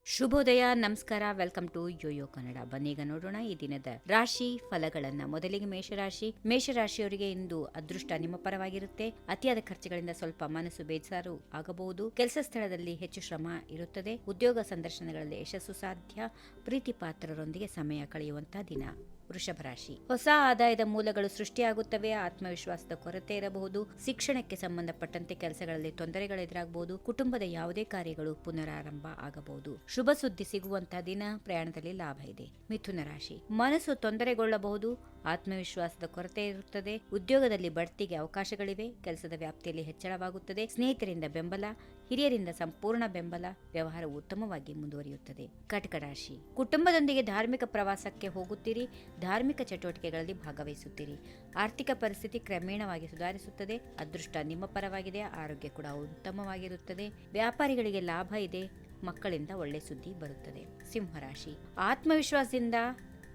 ಶುಭೋದಯ, ನಮಸ್ಕಾರ. Welcome to Yoyo Kannada. ಬನ್ನೀಗ ನೋಡೋಣ ಈ ದಿನದ ರಾಶಿ ಫಲಗಳನ್ನ. ಮೊದಲಿಗೆ ಮೇಷರಾಶಿಯವರಿಗೆ ಇಂದು ಅದೃಷ್ಟ ನಿಮ್ಮ ಪರವಾಗಿರುತ್ತೆ. ಅತಿಯಾದ ಖರ್ಚುಗಳಿಂದ ಸ್ವಲ್ಪ ಮನಸ್ಸು ಬೇಜಾರು ಆಗಬಹುದು. ಕೆಲಸ ಸ್ಥಳದಲ್ಲಿ ಹೆಚ್ಚು ಶ್ರಮ ಇರುತ್ತದೆ. ಉದ್ಯೋಗ ಸಂದರ್ಶನಗಳಲ್ಲಿ ಯಶಸ್ಸು ಸಾಧ್ಯ. ಪ್ರೀತಿ ಪಾತ್ರರೊಂದಿಗೆ ಸಮಯ ಕಳೆಯುವಂತಹ ದಿನ. ವೃಷಭ ರಾಶಿ, ಹೊಸ ಆದಾಯದ ಮೂಲಗಳು ಸೃಷ್ಟಿಯಾಗುತ್ತವೆ. ಆತ್ಮವಿಶ್ವಾಸದ ಕೊರತೆ ಇರಬಹುದು. ಶಿಕ್ಷಣಕ್ಕೆ ಸಂಬಂಧಪಟ್ಟಂತೆ ಕೆಲಸಗಳಲ್ಲಿ ತೊಂದರೆಗಳು ಎದುರಾಗಬಹುದು. ಕುಟುಂಬದ ಯಾವುದೇ ಕಾರ್ಯಗಳು ಪುನರಾರಂಭ ಆಗಬಹುದು. ಶುಭ ಸುದ್ದಿ ಸಿಗುವಂತಹ ದಿನ. ಪ್ರಯಾಣದಲ್ಲಿ ಲಾಭ ಇದೆ. ಮಿಥುನ ರಾಶಿ, ಮನಸ್ಸು ತೊಂದರೆಗೊಳ್ಳಬಹುದು. ಆತ್ಮವಿಶ್ವಾಸದ ಕೊರತೆ ಇರುತ್ತದೆ. ಉದ್ಯೋಗದಲ್ಲಿ ಬಡ್ತಿಗೆ ಅವಕಾಶಗಳಿವೆ. ಕೆಲಸದ ವ್ಯಾಪ್ತಿಯಲ್ಲಿ ಹೆಚ್ಚಳವಾಗುತ್ತದೆ. ಸ್ನೇಹಿತರಿಂದ ಬೆಂಬಲ, ಹಿರಿಯರಿಂದ ಸಂಪೂರ್ಣ ಬೆಂಬಲ. ವ್ಯವಹಾರವು ಉತ್ತಮವಾಗಿ ಮುಂದುವರಿಯುತ್ತದೆ. ಕಟಕ ರಾಶಿ, ಕುಟುಂಬದೊಂದಿಗೆ ಧಾರ್ಮಿಕ ಪ್ರವಾಸಕ್ಕೆ ಹೋಗುತ್ತೀರಿ. ಧಾರ್ಮಿಕ ಚಟುವಟಿಕೆಗಳಲ್ಲಿ ಭಾಗವಹಿಸುತ್ತೀರಿ. ಆರ್ಥಿಕ ಪರಿಸ್ಥಿತಿ ಕ್ರಮೇಣವಾಗಿ ಸುಧಾರಿಸುತ್ತದೆ. ಅದೃಷ್ಟ ನಿಮ್ಮ ಪರವಾಗಿದೆ. ಆರೋಗ್ಯ ಕೂಡ ಉತ್ತಮವಾಗಿರುತ್ತದೆ. ವ್ಯಾಪಾರಿಗಳಿಗೆ ಲಾಭ ಇದೆ. ಮಕ್ಕಳಿಂದ ಒಳ್ಳೆ ಸುದ್ದಿ ಬರುತ್ತದೆ. ಸಿಂಹರಾಶಿ, ಆತ್ಮವಿಶ್ವಾಸದಿಂದ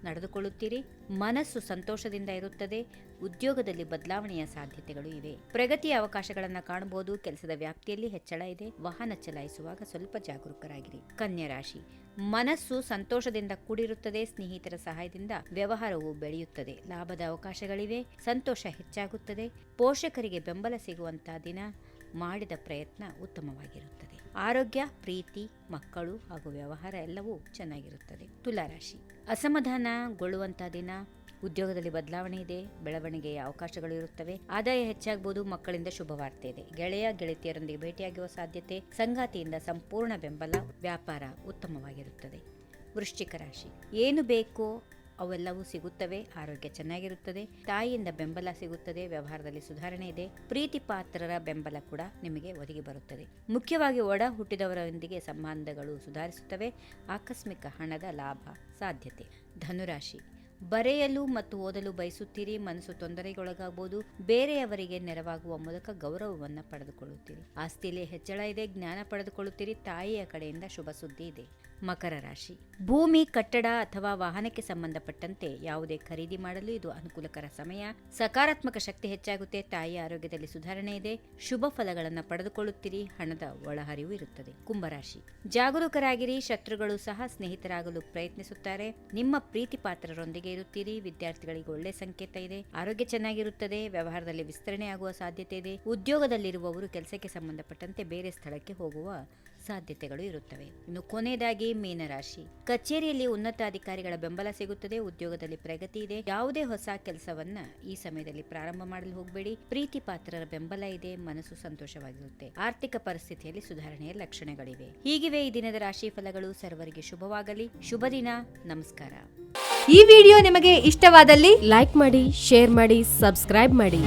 ನಡೆದುಕೊಳ್ಳುತ್ತೀರಿ. ಮನಸ್ಸು ಸಂತೋಷದಿಂದ ಇರುತ್ತದೆ. ಉದ್ಯೋಗದಲ್ಲಿ ಬದಲಾವಣೆಯ ಸಾಧ್ಯತೆಗಳು ಇವೆ. ಪ್ರಗತಿಯ ಅವಕಾಶಗಳನ್ನು ಕಾಣಬಹುದು. ಕೆಲಸದ ವ್ಯಾಪ್ತಿಯಲ್ಲಿ ಹೆಚ್ಚಳ ಇದೆ. ವಾಹನ ಚಲಾಯಿಸುವಾಗ ಸ್ವಲ್ಪ ಜಾಗರೂಕರಾಗಿರಿ. ಕನ್ಯಾ ರಾಶಿ, ಮನಸ್ಸು ಸಂತೋಷದಿಂದ ಕೂಡಿರುತ್ತದೆ. ಸ್ನೇಹಿತರ ಸಹಾಯದಿಂದ ವ್ಯವಹಾರವು ಬೆಳೆಯುತ್ತದೆ. ಲಾಭದ ಅವಕಾಶಗಳಿವೆ. ಸಂತೋಷ ಹೆಚ್ಚಾಗುತ್ತದೆ. ಪೋಷಕರಿಗೆ ಬೆಂಬಲ ಸಿಗುವಂತಹ ದಿನ. ಮಾಡಿದ ಪ್ರಯತ್ನ ಉತ್ತಮವಾಗಿರುತ್ತದೆ. ಆರೋಗ್ಯ, ಪ್ರೀತಿ, ಮಕ್ಕಳು ಹಾಗೂ ವ್ಯವಹಾರ ಎಲ್ಲವೂ ಚೆನ್ನಾಗಿರುತ್ತದೆ. ತುಲಾರಾಶಿ, ಅಸಮಾಧಾನಗೊಳ್ಳುವಂತಹ ದಿನ. ಉದ್ಯೋಗದಲ್ಲಿ ಬದಲಾವಣೆ ಇದೆ. ಬೆಳವಣಿಗೆಯ ಅವಕಾಶಗಳು ಇರುತ್ತವೆ. ಆದಾಯ ಹೆಚ್ಚಾಗಬಹುದು. ಮಕ್ಕಳಿಂದ ಶುಭ ವಾರ್ತೆ ಇದೆ. ಗೆಳತಿಯರೊಂದಿಗೆ ಭೇಟಿಯಾಗುವ ಸಾಧ್ಯತೆ. ಸಂಗಾತಿಯಿಂದ ಸಂಪೂರ್ಣ ಬೆಂಬಲ. ವ್ಯಾಪಾರ ಉತ್ತಮವಾಗಿರುತ್ತದೆ. ವೃಶ್ಚಿಕ ರಾಶಿ, ಏನು ಬೇಕೋ ಅವೆಲ್ಲವೂ ಸಿಗುತ್ತವೆ. ಆರೋಗ್ಯ ಚೆನ್ನಾಗಿರುತ್ತದೆ. ತಾಯಿಯಿಂದ ಬೆಂಬಲ ಸಿಗುತ್ತದೆ. ವ್ಯವಹಾರದಲ್ಲಿ ಸುಧಾರಣೆ ಇದೆ. ಪ್ರೀತಿ ಪಾತ್ರರ ಬೆಂಬಲ ಕೂಡ ನಿಮಗೆ ಒದಗಿ ಬರುತ್ತದೆ. ಮುಖ್ಯವಾಗಿ ಒಡ ಹುಟ್ಟಿದವರೊಂದಿಗೆ ಸಂಬಂಧಗಳು ಸುಧಾರಿಸುತ್ತವೆ. ಆಕಸ್ಮಿಕ ಹಣದ ಲಾಭ ಸಾಧ್ಯತೆ. ಧನುರಾಶಿ, ಬರೆಯಲು ಮತ್ತು ಓದಲು ಬಯಸುತ್ತೀರಿ. ಮನಸ್ಸು ತೊಂದರೆಗೊಳಗಾಗಬಹುದು. ಬೇರೆಯವರಿಗೆ ನೆರವಾಗುವ ಮೂಲಕ ಗೌರವವನ್ನು ಪಡೆದುಕೊಳ್ಳುತ್ತೀರಿ. ಆಸ್ತಿಯಲ್ಲಿ ಹೆಚ್ಚಳ ಇದೆ. ಜ್ಞಾನ ಪಡೆದುಕೊಳ್ಳುತ್ತೀರಿ. ತಾಯಿಯ ಕಡೆಯಿಂದ ಶುಭ ಸುದ್ದಿ ಇದೆ. ಮಕರ ರಾಶಿ, ಭೂಮಿ, ಕಟ್ಟಡ ಅಥವಾ ವಾಹನಕ್ಕೆ ಸಂಬಂಧಪಟ್ಟಂತೆ ಯಾವುದೇ ಖರೀದಿ ಮಾಡಲು ಇದು ಅನುಕೂಲಕರ ಸಮಯ. ಸಕಾರಾತ್ಮಕ ಶಕ್ತಿ ಹೆಚ್ಚಾಗುತ್ತೆ. ತಾಯಿಯ ಆರೋಗ್ಯದಲ್ಲಿ ಸುಧಾರಣೆ ಇದೆ. ಶುಭ ಫಲಗಳನ್ನು ಪಡೆದುಕೊಳ್ಳುತ್ತೀರಿ. ಹಣದ ಒಳಹರಿವು ಇರುತ್ತದೆ. ಕುಂಭರಾಶಿ, ಜಾಗರೂಕರಾಗಿರಿ. ಶತ್ರುಗಳು ಸಹ ಸ್ನೇಹಿತರಾಗಲು ಪ್ರಯತ್ನಿಸುತ್ತಾರೆ. ನಿಮ್ಮ ಪ್ರೀತಿ ಪಾತ್ರರೊಂದಿಗೆ ಇರುತ್ತೀರಿ. ವಿದ್ಯಾರ್ಥಿಗಳಿಗೆ ಒಳ್ಳೆ ಸಂಕೇತ ಇದೆ. ಆರೋಗ್ಯ ಚೆನ್ನಾಗಿರುತ್ತದೆ. ವ್ಯವಹಾರದಲ್ಲಿ ವಿಸ್ತರಣೆ ಆಗುವ ಸಾಧ್ಯತೆ ಇದೆ. ಉದ್ಯೋಗದಲ್ಲಿರುವವರು ಕೆಲಸಕ್ಕೆ ಸಂಬಂಧಪಟ್ಟಂತೆ ಬೇರೆ ಸ್ಥಳಕ್ಕೆ ಹೋಗುವ ಸಾಧ್ಯತೆಗಳು ಇರುತ್ತವೆ. ಇನ್ನು ಕೊನೆಯದಾಗಿ ಮೀನರಾಶಿ, ಕಚೇರಿಯಲ್ಲಿ ಉನ್ನತ ಅಧಿಕಾರಿಗಳ ಬೆಂಬಲ ಸಿಗುತ್ತದೆ. ಉದ್ಯೋಗದಲ್ಲಿ ಪ್ರಗತಿ ಇದೆ. ಯಾವುದೇ ಹೊಸ ಕೆಲಸವನ್ನ ಈ ಸಮಯದಲ್ಲಿ ಪ್ರಾರಂಭ ಮಾಡಲು ಹೋಗಬೇಡಿ. ಪ್ರೀತಿ ಪಾತ್ರರ ಬೆಂಬಲ ಇದೆ. ಮನಸ್ಸು ಸಂತೋಷವಾಗಿರುತ್ತೆ. ಆರ್ಥಿಕ ಪರಿಸ್ಥಿತಿಯಲ್ಲಿ ಸುಧಾರಣೆಯ ಲಕ್ಷಣಗಳಿವೆ. ಹೀಗಿವೆ ಈ ದಿನದ ರಾಶಿ ಫಲಗಳು. ಸರ್ವರಿಗೆ ಶುಭವಾಗಲಿ. ಶುಭ ದಿನ. ನಮಸ್ಕಾರ. ಈ ವಿಡಿಯೋ ನಿಮಗೆ ಇಷ್ಟವಾದಲ್ಲಿ ಲೈಕ್ ಮಾಡಿ, ಶೇರ್ ಮಾಡಿ, ಸಬ್ಸ್ಕ್ರೈಬ್ ಮಾಡಿ.